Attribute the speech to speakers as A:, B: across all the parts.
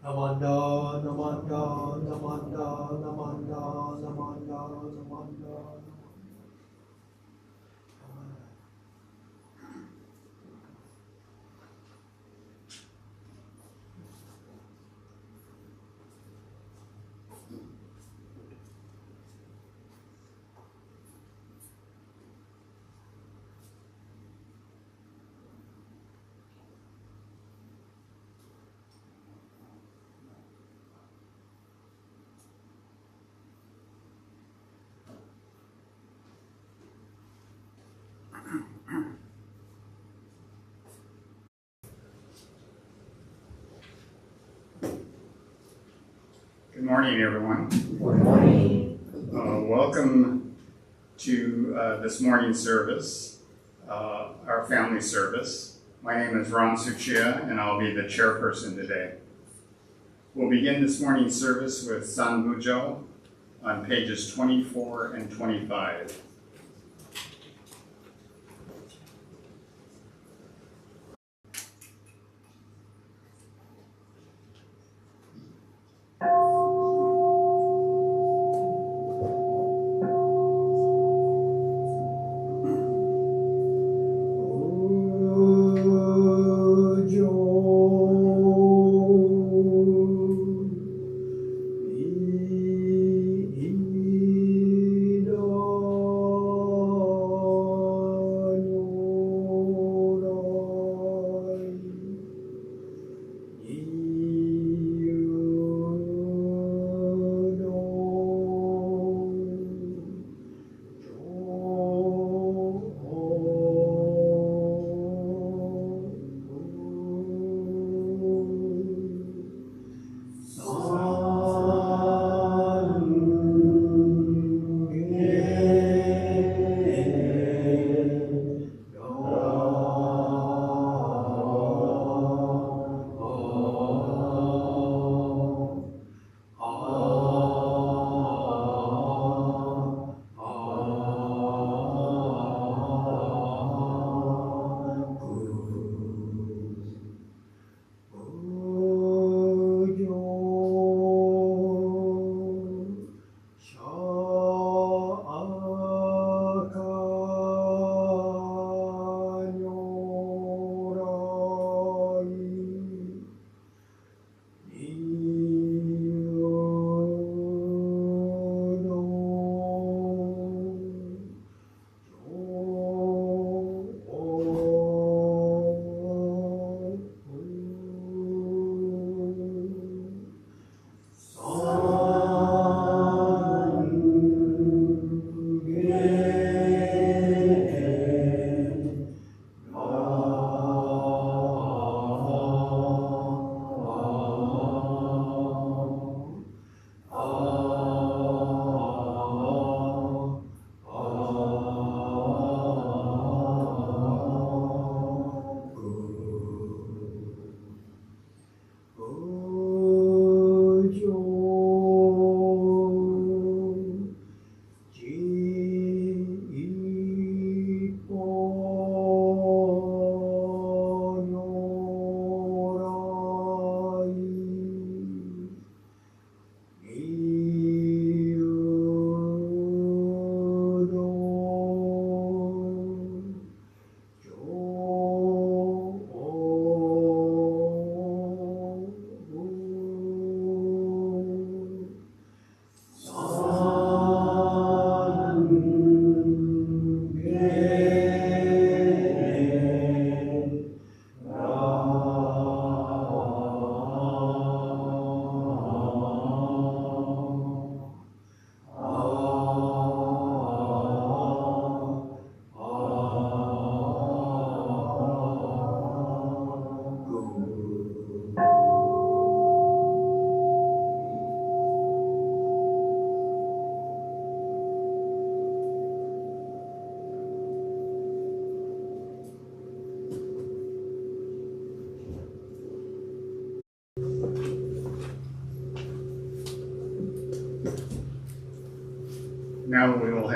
A: Namanda, Namanda, Namanda, Namanda, Namanda, Namanda.
B: Good morning, everyone.
A: Good morning.
B: Welcome to this morning's service, our family service. My name is Ram Suchia, and I'll be the chairperson today. We'll begin this morning's service with San Bujo on pages 24 and 25.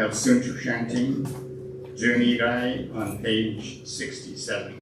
B: of Sutra Chanting, Junirai on page 67.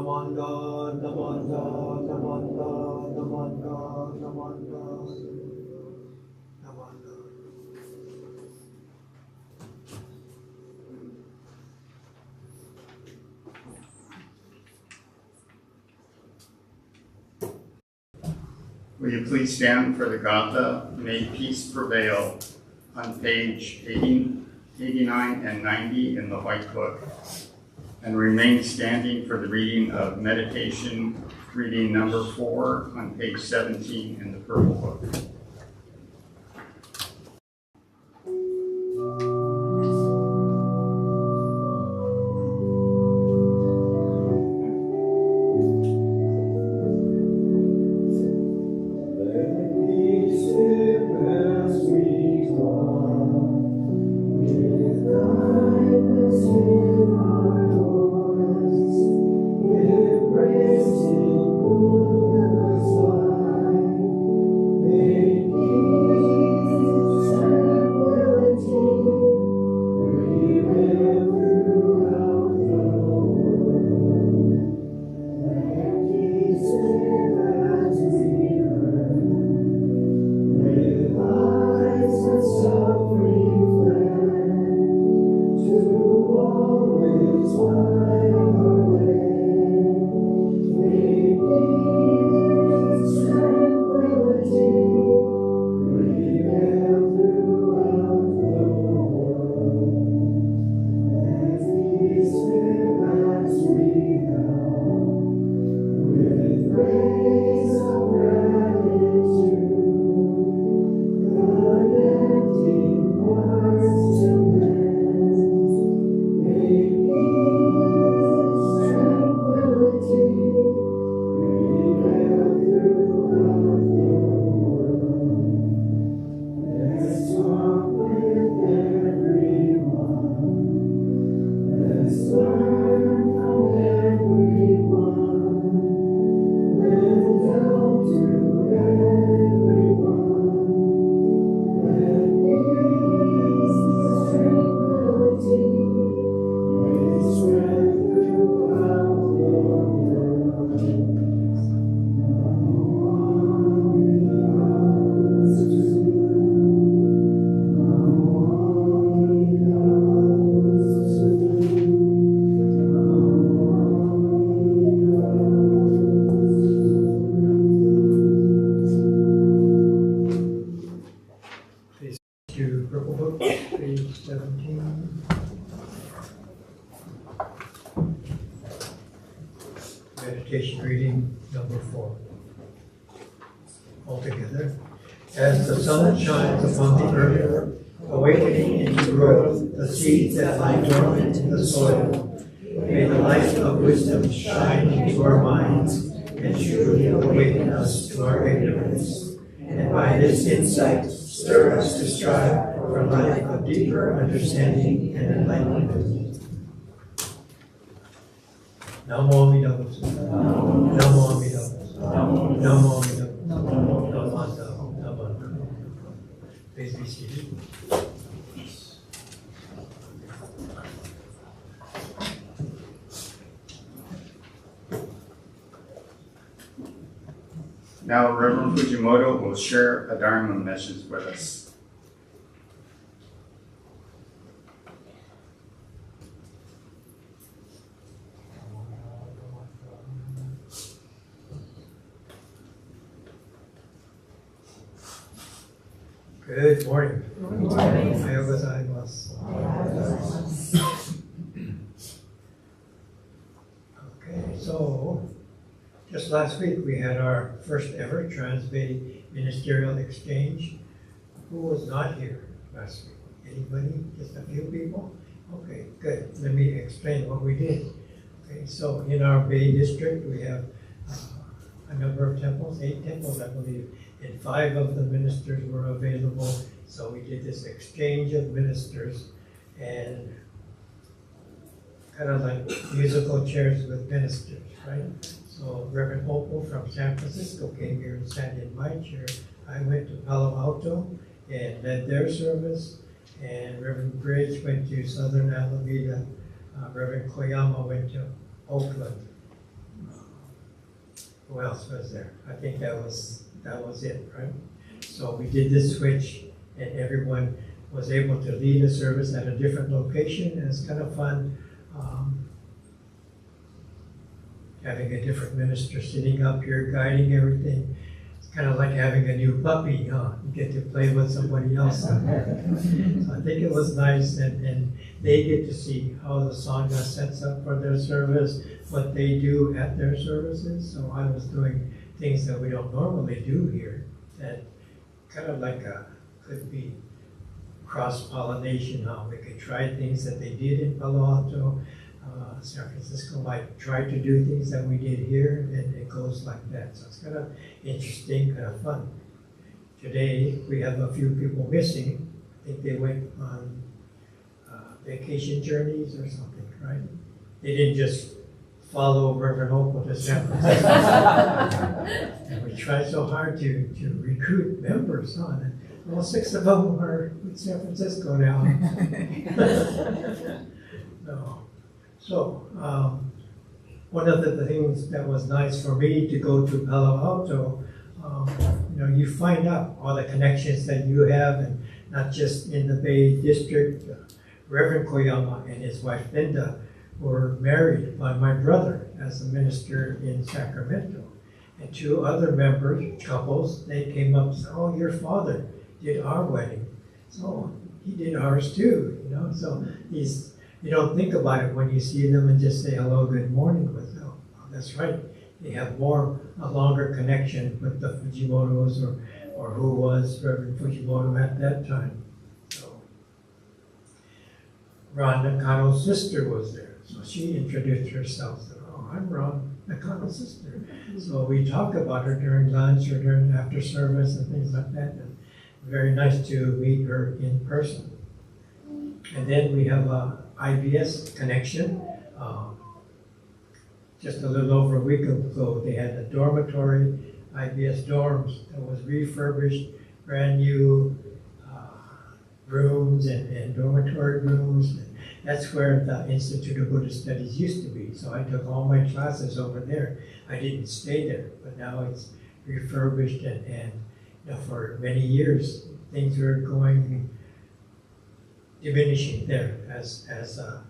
A: Namanda, Namanda, Namanda, Namanda, Namanda, Namanda.
B: Will you please stand for the Gatha, May Peace Prevail, on page 80, 89 and 90 in the White Book, and remain standing for the reading of meditation, reading number 4 on page 17 in the Purple Book.
A: Meditation reading number 4. Altogether, as the sun shines upon the earth, awakening into growth the seeds that lie dormant in the soil, may the light of wisdom shine into our minds and truly awaken us to our ignorance, and by this insight stir us to strive for a life of deeper understanding and enlightenment. Namo Amida Butsu. Namo Amida Butsu. Namo Amida Butsu. Namanda. Namanda. Please be seated.
B: Now Reverend Fujimoto will share a Dharma message with us.
A: Good morning.
C: Good morning.
A: Ohayou gozaimasu. Okay, so just last week we had our first ever Transbay Ministerial Exchange. Who was not here last week? Anybody? Just a few people? Okay, good. Let me explain what we did. Okay, so in our Bay District we have a number of temples, 8 temples I believe, and 5 of the ministers were available. So we did this exchange of ministers and kind of like musical chairs with ministers, right? So Reverend Opal from San Francisco came here and sat in my chair. I went to Palo Alto and led their service, and Reverend Bridge went to Southern Alameda. Reverend Koyama went to Oakland. who else was there? I think that was it, right? So we did this switch, and everyone was able to lead a service at a different location, and it's kind of fun having a different minister sitting up here guiding everything. It's kind of like having a new puppy, huh? You get to play with somebody else out there. So I think it was nice, and they get to see how the Sangha sets up for their service, what they do at their services. So I was doing things that we don't normally do here, that kind of like could be cross-pollination, how we could try things that they did in Palo Alto. San Francisco might try to do things that we did here, and it goes like that. So it's kind of interesting, kind of fun. Today, we have a few people missing. I think they went on vacation journeys or something, right? They didn't just follow Reverend Opal to San Francisco. And we tried so hard to recruit members, huh? And well, 6 of them are in San Francisco now. No. So, one of the things that was nice for me to go to Palo Alto, you find out all the connections that you have, and not just in the Bay District. Reverend Koyama and his wife Linda were married by my brother as a minister in Sacramento. And 2 other members, couples, they came up and said, "Oh, your father did our wedding." So he did ours too, So you don't think about it when you see them and just say hello, good morning, but oh, that's right. They have a longer connection with the Fujimotos or who was Reverend Fujimoto at that time. So Ron Nakano's sister was there, so she introduced herself. Said, "Oh, I'm Ron Nakano's sister." So we talk about her during lunch or during after service and things like that. And very nice to meet her in person. And then we have a IBS connection. Just a little over a week ago, they had a dormitory, IBS dorms, that was refurbished, brand new rooms and dormitory rooms. That's where the Institute of Buddhist Studies used to be. So I took all my classes over there. I didn't stay there, but now it's refurbished, and for many years things were going diminishing there as a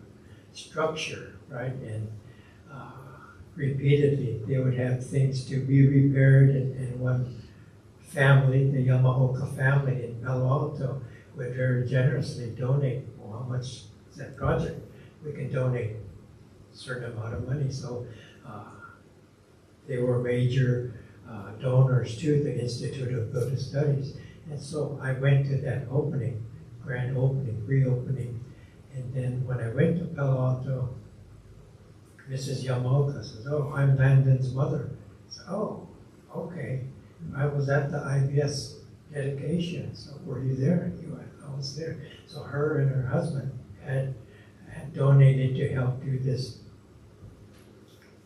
A: structure, right? And repeatedly they would have things to be repaired, and one family, the Yamaoka family in Palo Alto, would very generously donate. Well, how much is that project? We can donate a certain amount of money. So they were major donors to the Institute of Buddhist Studies. And so I went to that opening, grand opening, reopening. And then when I went to Palo Alto, Mrs. Yamaoka says, "Oh, I'm Landon's mother." I said, "Oh, okay. I was at the IBS dedication, so were you there?" I was there. So her and her husband had donated to help do this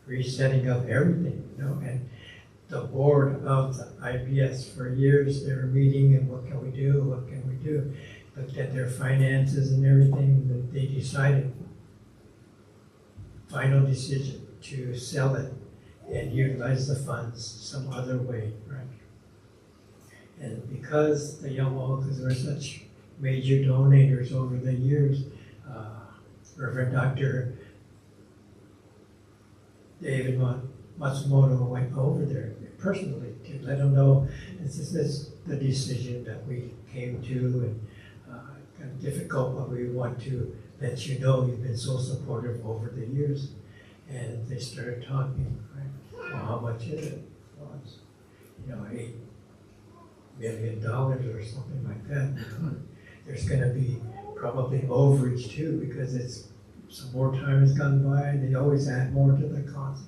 A: resetting of everything, and the board of the IBS for years, they were meeting, and what can we do, looked at their finances and everything, that they decided, final decision, to sell it and utilize the funds some other way, right? And because the Yamaokas were such major donators over the years, Reverend Dr. David Matsumoto went over there personally to let them know this is the decision that we came to, and kind of difficult, but we want to let you know you've been so supportive over the years. And they started talking, right? Well, how much is it? Well, it's, $8 million or something like that. There's going to be probably overage too, because it's some more time has gone by. They always add more to the cost.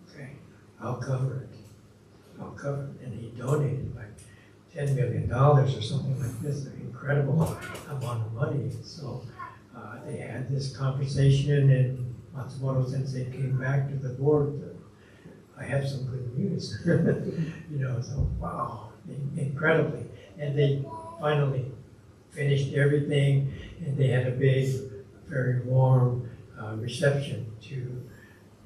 A: Okay, I'll cover it. And he donated like $10 million or something like this, an incredible amount of money. So they had this conversation, and Matsumoto Sensei came back to the board. I have some good news. So wow, incredibly. And they finally finished everything, and they had a big, very warm reception to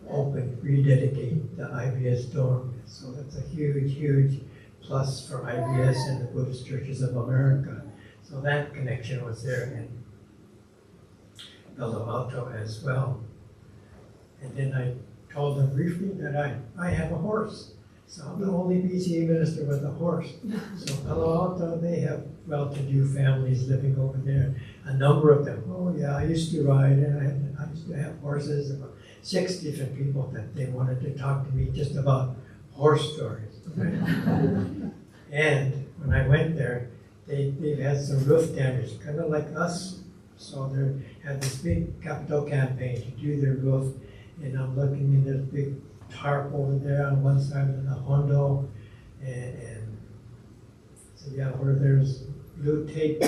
A: rededicate the IBS dorm. So that's a huge, huge plus for IBS and the Buddhist Churches of America. So that connection was there in Palo Alto as well. And then I told them briefly that I have a horse. So I'm the only BCA minister with a horse. So Palo Alto, they have well-to-do families living over there. A number of them. Oh yeah, I used to ride, and I used to have horses. About 6 different people that they wanted to talk to me just about horse stories. Right? And when I went there, they've had some roof damage, kind of like us. So they had this big capital campaign to do their roof, and I'm looking in this big tarp over there on one side of the Hondo, and so yeah, where there's blue tape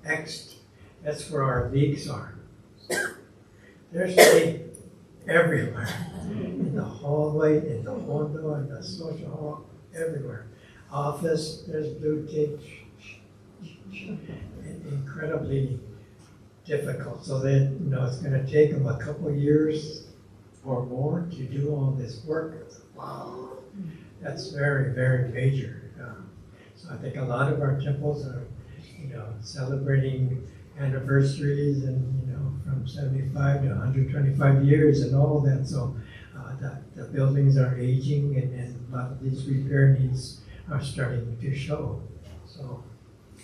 A: X'd, that's where our leaks are. There's tape everywhere, in the hallway, in the Hondo, in the social hall, everywhere. Office, there's blue tape, incredibly difficult. So then, it's going to take them a couple years or more to do all this work. Wow, that's very, very major. So I think a lot of our temples are, celebrating anniversaries and, from 75 to 125 years and all of that. So the buildings are aging and a lot of these repair needs are starting to show. So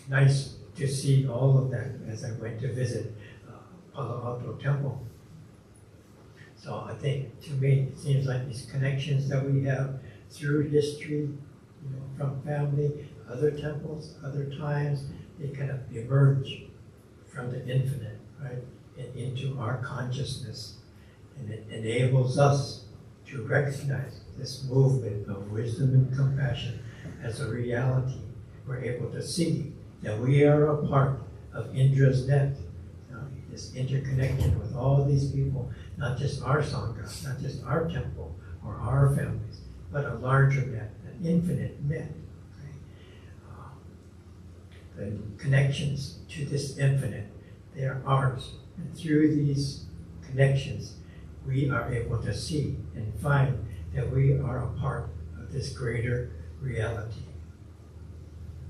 A: nice to see all of that as I went to visit Palo Alto Temple. So I think, to me, it seems like these connections that we have through history, from family, other temples, other times, they kind of emerge from the infinite, right, and into our consciousness. And it enables us to recognize this movement of wisdom and compassion as a reality. We're able to see that we are a part of Indra's net, this interconnection with all these people, not just our Sangha, not just our temple or our families, but a larger net, an infinite net. Right? The connections to this infinite, they are ours. And through these connections, we are able to see and find that we are a part of this greater reality.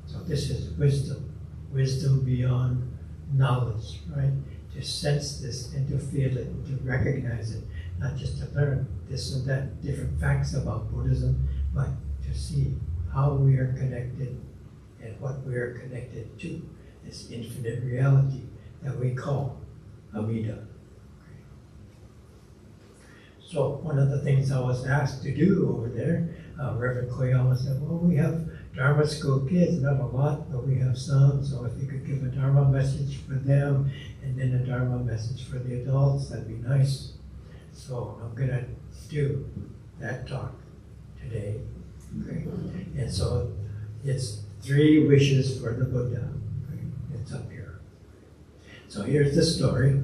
A: So this is wisdom, wisdom beyond knowledge, right? To sense this and to feel it, and to recognize it, not just to learn this and that, different facts about Buddhism, but to see how we are connected and what we are connected to, this infinite reality that we call Amida. So one of the things I was asked to do over there, Reverend Koyama said, well, we have Dharma school kids, not a lot, but we have some, so if you could give a Dharma message for them, and then a Dharma message for the adults, that'd be nice. So I'm gonna do that talk today. Okay. And so it's 3 wishes for the Buddha. Okay. It's up here. So here's the story.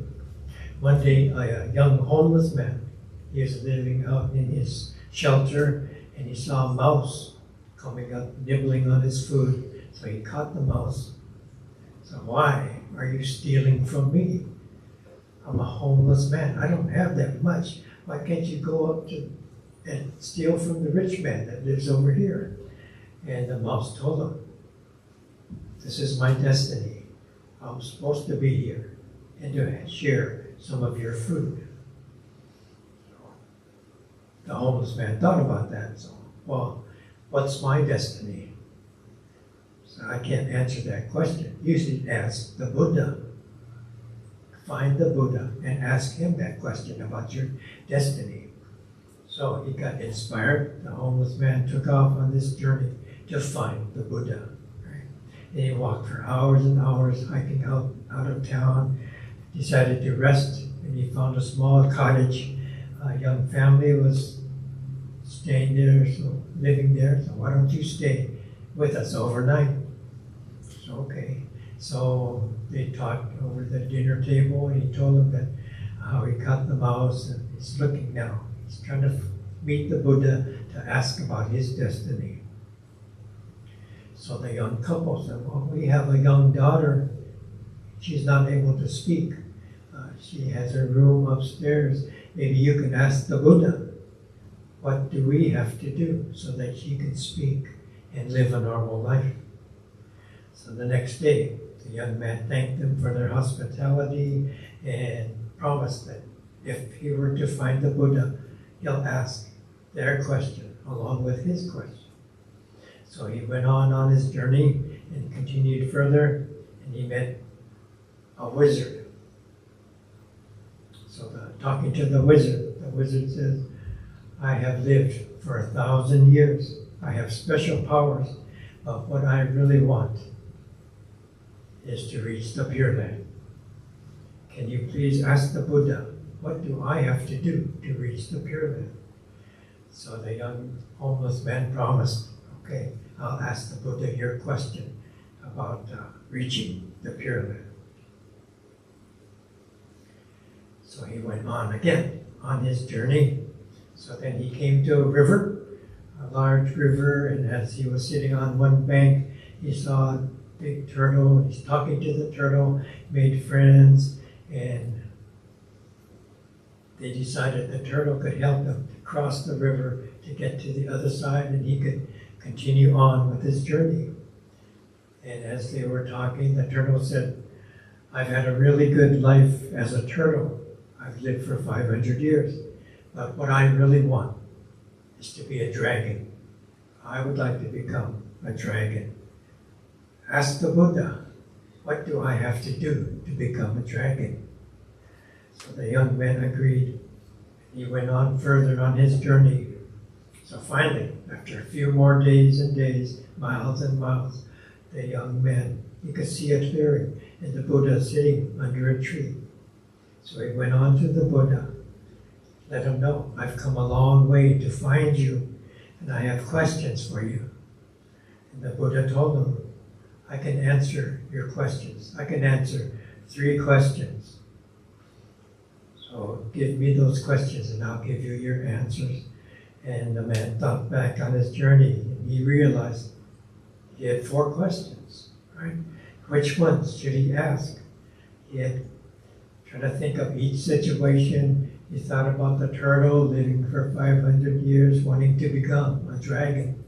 A: One day, a young homeless man, he was living out in his shelter, and he saw a mouse coming up, nibbling on his food. So he caught the mouse. So why are you stealing from me? I'm a homeless man. I don't have that much. Why can't you go up to and steal from the rich man that lives over here? And the mouse told him, this is my destiny. I'm supposed to be here and to share some of your food. The homeless man thought about that. So, well, what's my destiny? So I can't answer that question. You should ask the Buddha. Find the Buddha and ask him that question about your destiny. So he got inspired. The homeless man took off on this journey to find the Buddha. Right? And he walked for hours and hours, hiking out of town, decided to rest, and he found a small cottage. A young family was staying there, so living there, so why don't you stay with us overnight? So okay. So they talked over the dinner table, and he told them that how he caught the mouse, and he's looking now. He's trying to meet the Buddha to ask about his destiny. So the young couple said, well, we have a young daughter. She's not able to speak. She has her room upstairs. Maybe you can ask the Buddha. what do we have to do so that she can speak and live a normal life? So the next day, the young man thanked them for their hospitality and promised that if he were to find the Buddha, he'll ask their question along with his question. So he went on his journey and continued further, and he met a wizard. So talking to the wizard says, I have lived for 1,000 years. I have special powers, but what I really want is to reach the Pure Land. Can you please ask the Buddha, what do I have to do to reach the Pure Land? So the young homeless man promised, okay, I'll ask the Buddha your question about reaching the Pure Land. So he went on again on his journey. So then he came to a river, a large river, and as he was sitting on one bank, he saw a big turtle. He's talking to the turtle, made friends, and they decided the turtle could help him to cross the river to get to the other side, and he could continue on with his journey. And as they were talking, the turtle said, I've had a really good life as a turtle. I've lived for 500 years. But what I really want is to be a dragon. I would like to become a dragon. Ask the Buddha, what do I have to do to become a dragon? So the young man agreed. He went on further on his journey. So finally, after a few more days and days, miles and miles, the young man, he could see a clearing and the Buddha sitting under a tree. So he went on to the Buddha, let him know, I've come a long way to find you and I have questions for you. And the Buddha told him, I can answer your questions. I can answer 3 questions. So give me those questions and I'll give you your answers. And the man thought back on his journey and he realized he had 4 questions, right? Which ones should he ask? He had tried to think of each situation. He thought about the turtle living for 500 years, wanting to become a dragon.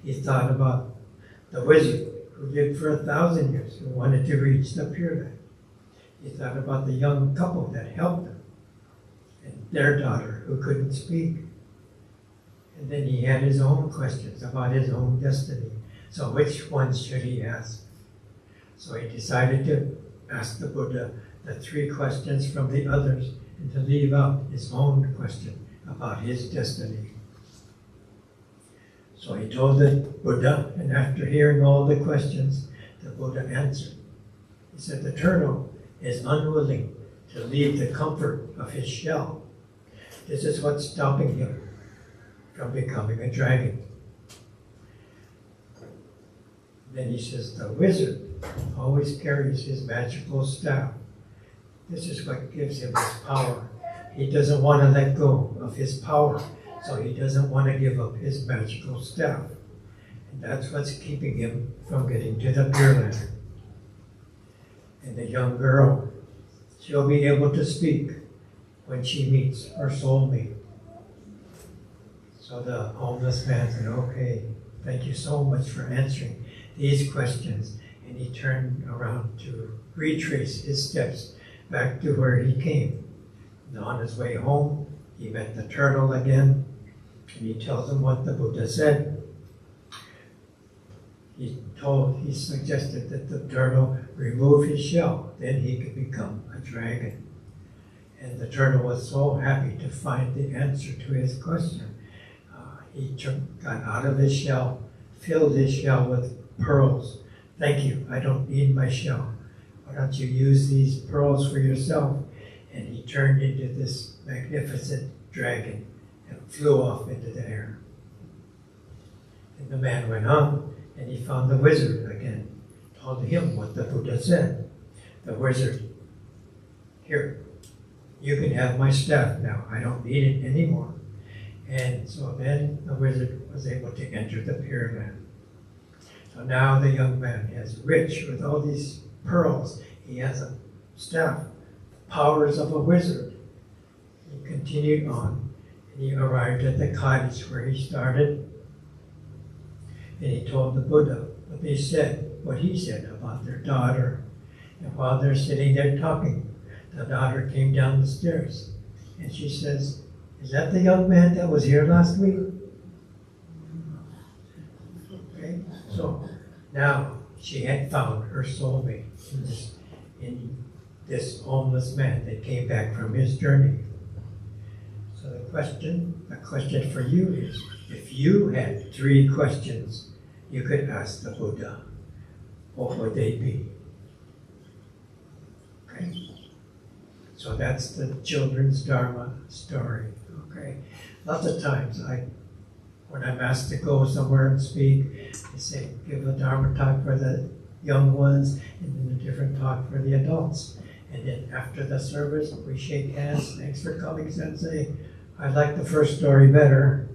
A: He thought about the wizard who lived for 1,000 years, who wanted to reach the Pure Land. He thought about the young couple that helped him, and their daughter who couldn't speak. And then he had his own questions about his own destiny. So which ones should he ask? So he decided to ask the Buddha the 3 questions from the others and to leave out his own question about his destiny. So he told the Buddha, and after hearing all the questions, the Buddha answered. He said, the turtle is unwilling to leave the comfort of his shell. This is what's stopping him from becoming a dragon. Then he says, the wizard always carries his magical staff. This is what gives him his power. He doesn't want to let go of his power, so he doesn't want to give up his magical staff. And that's what's keeping him from getting to the Pure Land. And the young girl, she'll be able to speak when she meets her soulmate. So the homeless man said, okay, thank you so much for answering these questions. And he turned around to retrace his steps back to where he came. And on his way home, he met the turtle again, and he tells him what the Buddha said. He suggested that the turtle remove his shell, then he could become a dragon. And the turtle was so happy to find the answer to his question. He got out of his shell, filled his shell with pearls. Thank you, I don't need my shell. Why don't you use these pearls for yourself? And he turned into this magnificent dragon and flew off into the air. And the man went on and he found the wizard again, told him what the Buddha said. The wizard, here, you can have my staff now. I don't need it anymore. And so then the wizard was able to enter the Pure Land. So now the young man is rich with all these pearls. He has a staff, the powers of a wizard. He continued on, And he arrived at the cottage where he started, and he told the Buddha what he said about their daughter. And while they're sitting there talking, the daughter came down the stairs, and she says, "Is that the young man that was here last week?" Okay, so now she had found her soulmate in this homeless man that came back from his journey. So the question for you is, if you had 3 questions you could ask the Buddha, what would they be? Okay? So that's the children's Dharma story. Okay? Lots of times when I'm asked to go somewhere and speak, they say, give a Dharma talk for the young ones and then a different talk for the adults. And then after the service, we shake hands. Thanks for coming, Sensei. I like the first story better.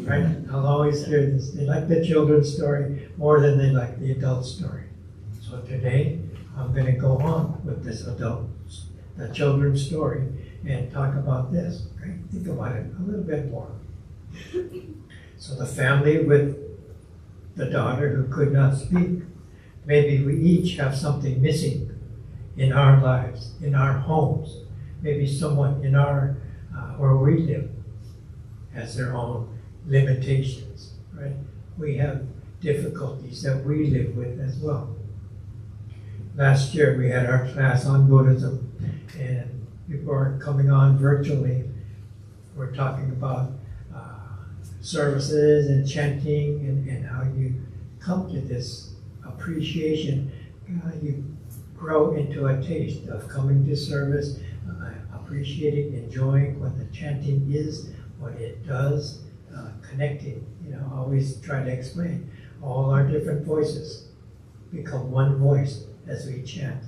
A: Right? I'll always hear this. They like the children's story more than they like the adult story. So today, I'm going to go on with the children's story, and talk about this. Okay? Think about it a little bit more. So the family with the daughter who could not speak, maybe we each have something missing in our lives, in our homes. Maybe someone in where we live has their own limitations, right? We have difficulties that we live with as well. Last year we had our class on Buddhism, and before coming on virtually, we're talking about services and chanting and how you come to this appreciation. You grow into a taste of coming to service, appreciating, enjoying what the chanting is, what it does, connecting. I always try to explain all our different voices become one voice as we chant.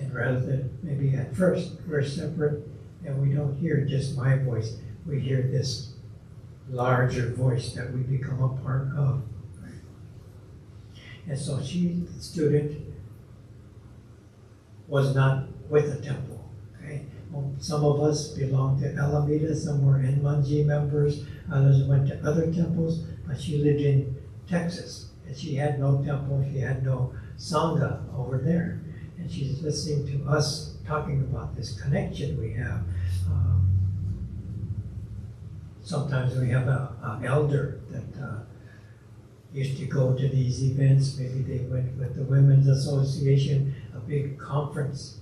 A: And rather than maybe at first we're separate and we don't hear just my voice, we hear this larger voice that we become a part of. And so the student, was not with a temple. Okay? Well, some of us belong to Alameda, some were Enmanji members, others went to other temples, but she lived in Texas, and she had no temple, she had no Sangha over there. And she's listening to us talking about this connection we have. Sometimes we have an elder that used to go to these events. Maybe they went with the Women's Association, a big conference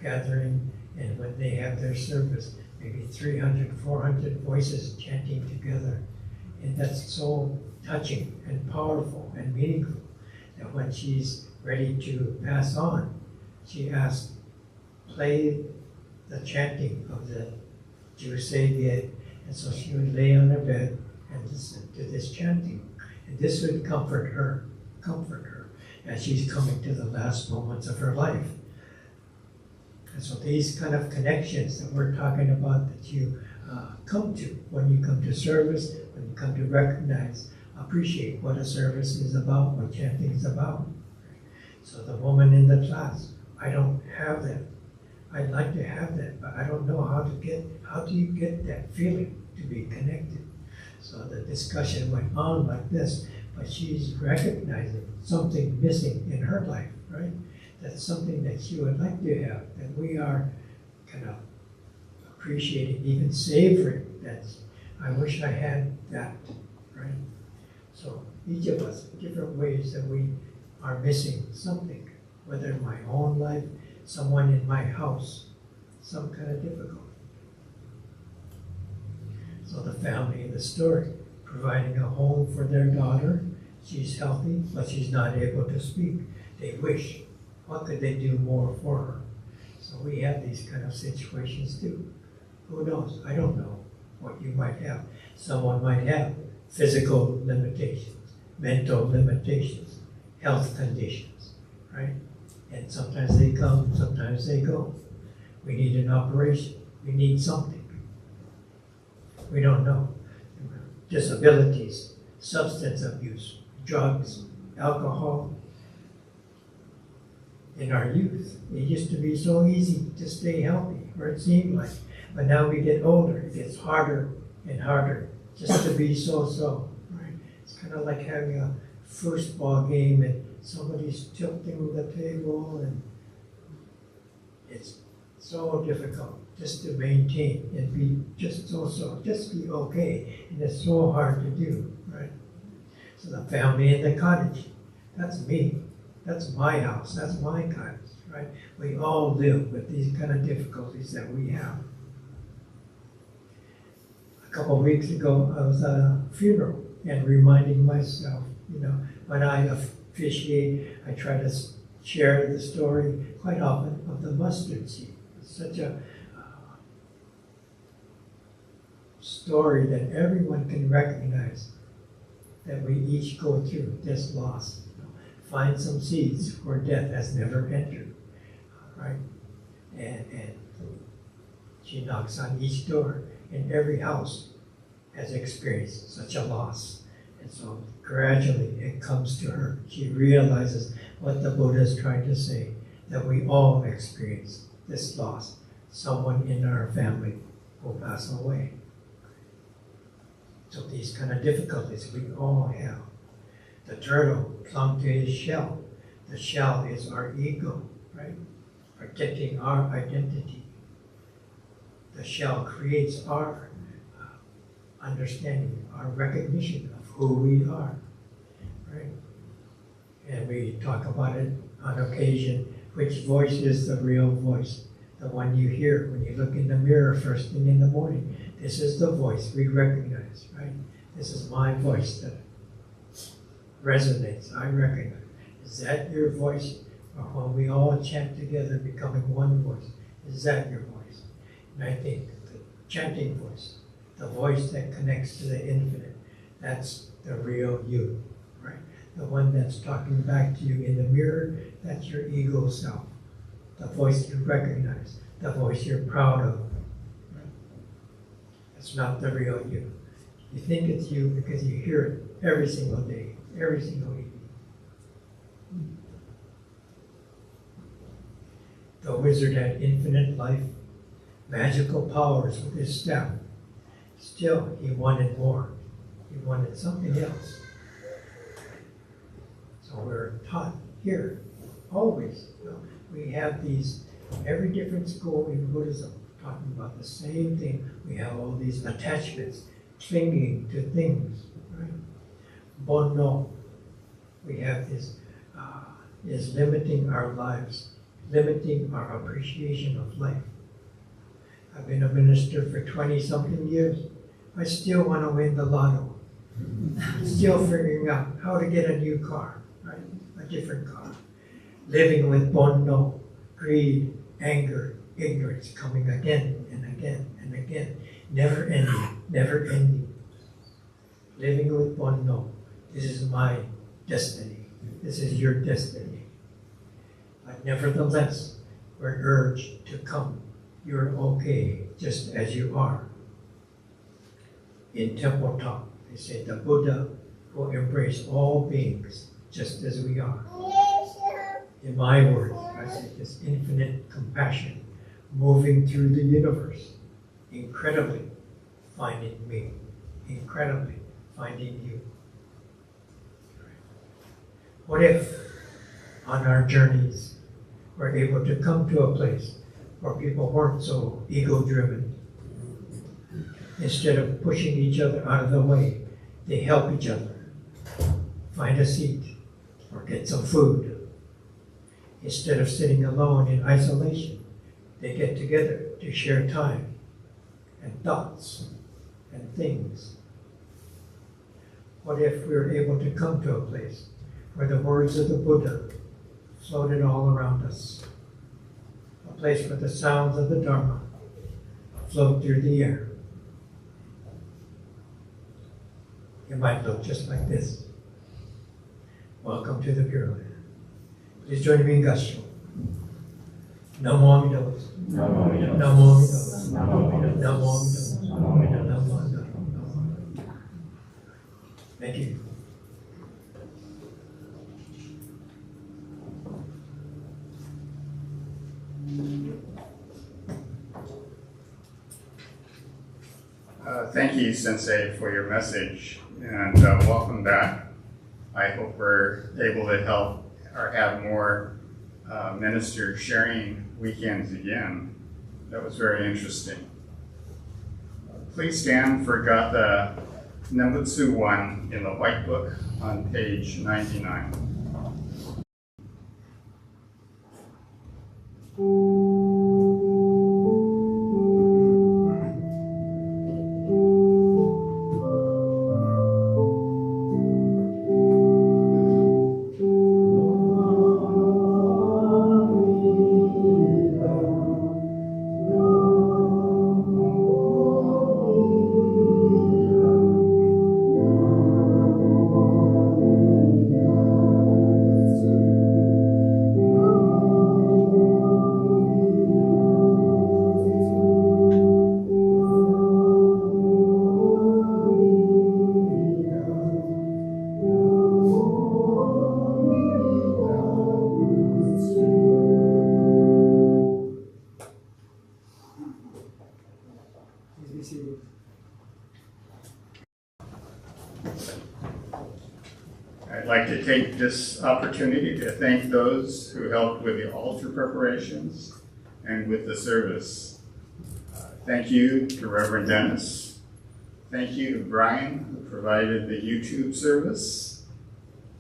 A: gathering, and when they have their service, maybe 300, 400 voices chanting together. And that's so touching and powerful and meaningful that when she's ready to pass on, she asks, play the chanting of the Sei Ge. And so she would lay on her bed and listen to this chanting. And this would comfort her as she's coming to the last moments of her life. And so these kind of connections that we're talking about that you come to when you come to service, when you come to recognize, appreciate what a service is about, what chanting is about. So the woman in the class, I don't have that. I'd like to have that, but I don't know how do you get that feeling to be connected? So the discussion went on like this, but she's recognizing something missing in her life, right? That's something that she would like to have, that we are kind of appreciating, even savoring. I wish I had that, right? So each of us, different ways that we are missing something, whether in my own life, someone in my house, some kind of difficulty. So the family in the story, providing a home for their daughter. She's healthy, but she's not able to speak. They wish, what could they do more for her? So we have these kind of situations too. Who knows? I don't know what you might have. Someone might have physical limitations, mental limitations, health conditions, right? And sometimes they come, sometimes they go. We need an operation. We need something. We don't know. Disabilities, substance abuse, drugs, alcohol. In our youth, it used to be so easy to stay healthy, or it seemed like. But now we get older, it gets harder and harder just to be so-so, right? It's kind of like having a football game and somebody's tilting the table, and it's so difficult just to maintain and be just so-so, just be okay, and it's so hard to do, right? So the family in the cottage, that's me, that's my house, that's my cottage, right? We all live with these kind of difficulties that we have. A couple of weeks ago, I was at a funeral and reminding myself, when I officiate, I try to share the story quite often of the mustard seed. It's such a story that everyone can recognize, that we each go through this loss. Find some seeds where death has never entered, right? And she knocks on each door, and every house has experienced such a loss. And so gradually it comes to her. She realizes what the Buddha is trying to say, that we all experience this loss. Someone in our family will pass away. So these kind of difficulties we all have. The turtle clung to his shell. The shell is our ego, right? Protecting our identity. The shell creates our understanding, our recognition of who we are, right? And we talk about it on occasion, which voice is the real voice, the one you hear when you look in the mirror first thing in the morning. This is the voice we recognize, right? This is my voice that resonates, I recognize. Is that your voice? Or when we all chant together, becoming one voice, is that your voice? And I think the chanting voice, the voice that connects to the infinite, that's the real you, right? The one that's talking back to you in the mirror, that's your ego self. The voice you recognize, the voice you're proud of. Right? It's not the real you. You think it's you because you hear it every single day, every single evening. The wizard had infinite life, magical powers with his staff. Still, he wanted more. He wanted something else. So we're taught here, always. We have these, every different school in Buddhism talking about the same thing. We have all these attachments, clinging to things, right? Bonno, we have this, is limiting our lives, limiting our appreciation of life. I've been a minister for 20-something years. I still want to win the lotto. Still figuring out how to get a new car, right? A different car. Living with bonno, greed, anger, ignorance, coming again and again and again. Never ending, never ending. Living with bonno. This is my destiny. This is your destiny. But nevertheless, we're urged to come. You're okay just as you are. In Temple Talk, they say the Buddha will embrace all beings just as we are. In my words, I say this infinite compassion moving through the universe, incredibly finding me, incredibly finding you. What if on our journeys we're able to come to a place where people weren't so ego-driven? Instead of pushing each other out of the way, they help each other find a seat or get some food. Instead of sitting alone in isolation, they get together to share time and thoughts and things. What if we were able to come to a place where the words of the Buddha floated all around us? A place where the sounds of the Dharma float through the air. It might look just like this. Welcome to the Pure Land. Please join me in Gassho. Namo Amida Butsu. Namo Amida Butsu. Namo Amida Butsu. Namo Amida Butsu. Namo Amida Butsu. Thank you.
B: Thank you, Sensei, for your message, and welcome back. I hope we're able to help or have more ministers sharing weekends again. That was very interesting. Please stand for Gatha Nembutsu 1 in the White Book on page 99. I'd like to take this opportunity to thank those who helped with the altar preparations and with the service. Thank you to Reverend Dennis. Thank you to Brian, who provided the YouTube service.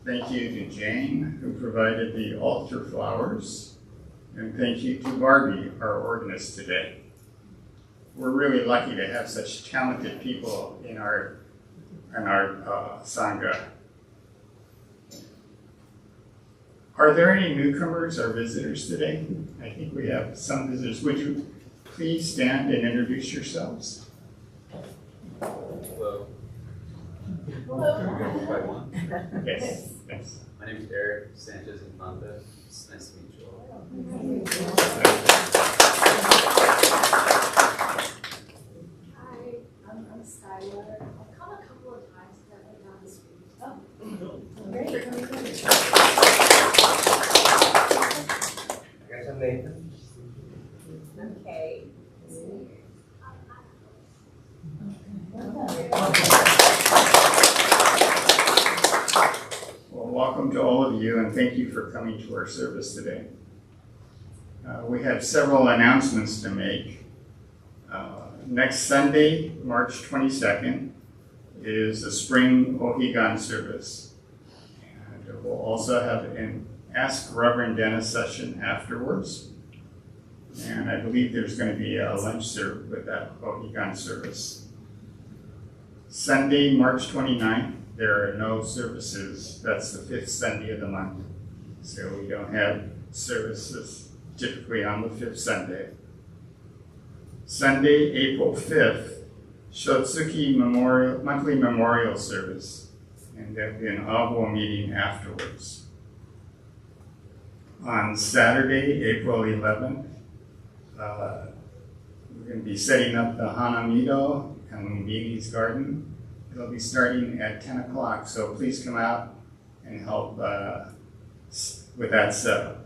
B: Thank you to Jane, who provided the altar flowers. And thank you to Barbie, our organist today. We're really lucky to have such talented people in our Sangha. Are there any newcomers or visitors today? I think we have some visitors. Would you please stand and introduce yourselves?
C: Hello. Hello.
B: Yes, thanks.
C: My name is Eric Sanchez Infante. It's nice to meet you all.
D: Hi, I'm Skylar. I've come a couple of times, but not this week. Oh, great.
E: Guys, I'm Nathan.
D: Okay.
B: Well, welcome to all of you, and thank you for coming to our service today. We have several announcements to make. Next Sunday, March 22nd, is the spring Ohigan service. And we'll also have an Ask Reverend Dennis session afterwards. And I believe there's going to be a lunch served with that Ohigan service. Sunday, March 29th, there are no services. That's the 5th Sunday of the month. So we don't have services typically on the 5th Sunday. Sunday, April 5th, Shotsuki monthly memorial service. And there'll be an Awo meeting afterwards. On Saturday, April 11th, we're going to be setting up the Hanamido and Lumbini's garden. It'll be starting at 10 o'clock, so please come out and help with that setup.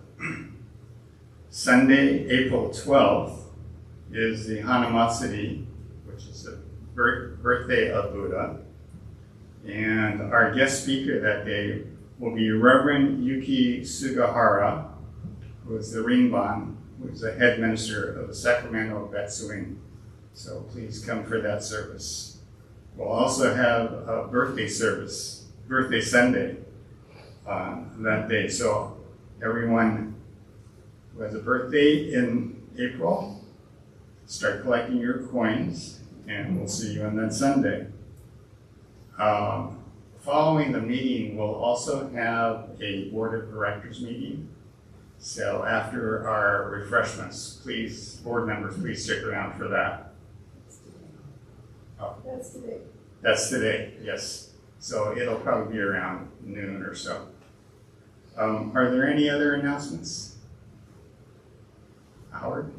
B: Sunday, April 12th, is the Hanamatsuri, which is the birthday of Buddha. And our guest speaker that day will be Reverend Yuki Sugahara, who is the Rinban, who is the head minister of the Sacramento Betsuin. So please come for that service. We'll also have a birthday service, birthday Sunday that day. So everyone who has a birthday in April, start collecting your coins, and we'll see you on that Sunday. Following the meeting, we'll also have a board of directors meeting. So after our refreshments, please, board members, please stick around for that.
D: That's today.
B: That's today, yes. So it'll probably be around noon or so. Are there any other announcements? Howard?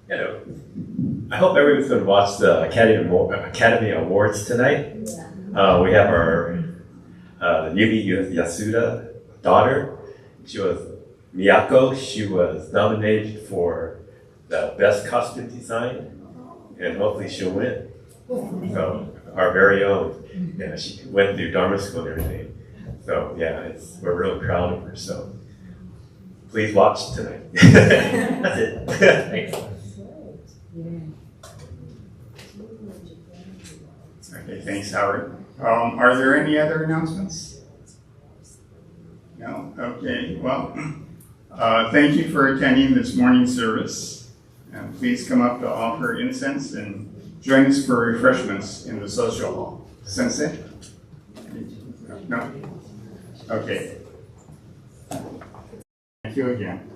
E: Hello. I hope everyone's going to watch the Academy Awards tonight. We have our the Yubi Yasuda daughter. She was Miyako. She was nominated for the best costume design, and hopefully she'll win. So our very own. Yeah, she went through Dharma school and everything. So yeah, we're really proud of her. So please watch tonight. That's it. Thanks.
B: Okay, thanks, Howard. Are there any other announcements? No? Okay, well, thank you for attending this morning's service. And please come up to offer incense and join us for refreshments in the social hall. Sensei? No? Okay. Thank you again.